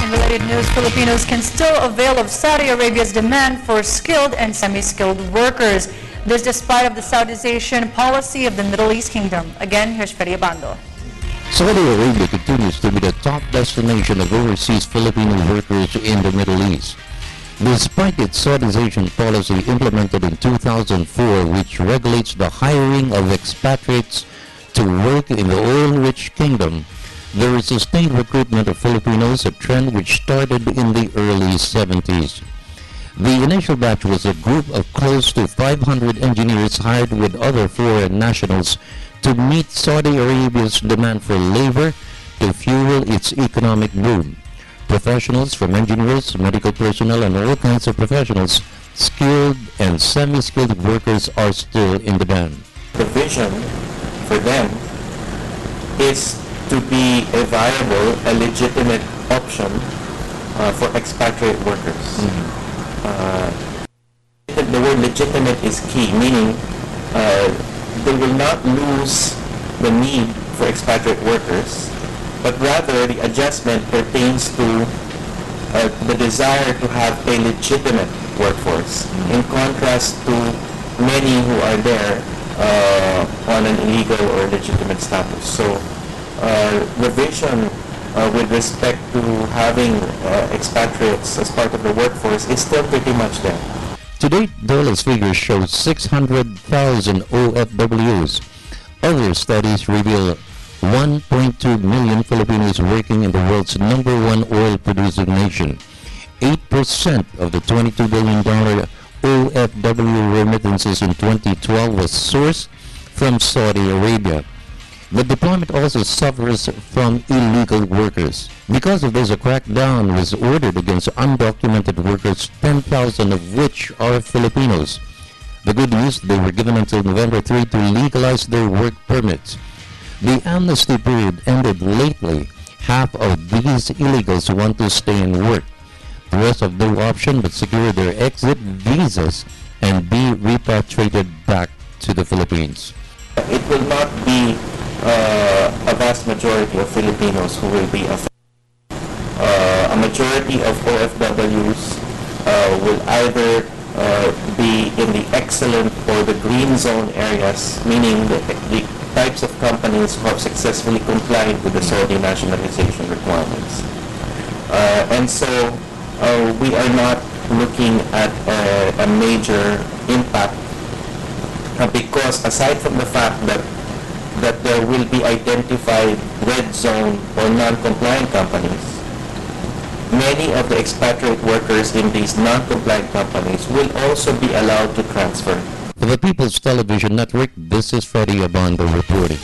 In related news, Filipinos can still avail of Saudi Arabia's demand for skilled and semi-skilled workers. This despite of the Saudization policy of the Middle East Kingdom. Again, here's Freddy Abando. Saudi Arabia continues to be the top destination of overseas Filipino workers in the Middle East. Despite its Saudization policy implemented in 2004, which regulates the hiring of expatriates to work in the oil-rich kingdom, there is sustained recruitment of Filipinos, a trend which started in the early 70s. The initial batch was a group of close to 500 engineers hired with other foreign nationals to meet Saudi Arabia's demand for labor to fuel its economic boom. Professionals from engineers, medical personnel, and all kinds of professionals, skilled and semi-skilled workers are still in demand. The vision for them is to be a viable, a legitimate option for expatriate workers. The word legitimate is key, meaning they will not lose the need for expatriate workers, but rather the adjustment pertains to the desire to have a legitimate workforce, in contrast to many who are there on an illegal or legitimate status. So the vision with respect to having expatriates as part of the workforce is still pretty much there. To date, Dola's figures show 600,000 OFWs. Other studies reveal 1.2 million Filipinos working in the world's #1 oil-producing nation. 8% of the $22 billion OFW remittances in 2012 was sourced from Saudi Arabia. The deployment also suffers from illegal workers. Because of this, a crackdown was ordered against undocumented workers, 10,000 of which are Filipinos. The good news, they were given until November 3 to legalize their work permits. The amnesty period ended lately. Half of these illegals want to stay and work. The rest have no option but secure their exit visas and be repatriated back to the Philippines. It will not be a vast majority of Filipinos who will be affected. A majority of OFWs will either be in the excellent or the green zone areas, meaning the types of companies who have successfully complied with the Saudi nationalization requirements. And so we are not looking at a major impact because aside from the fact that there will be identified red zone or non-compliant companies, many of the expatriate workers in these non-compliant companies will also be allowed to transfer. For the People's Television Network, this is Freddy Abando reporting.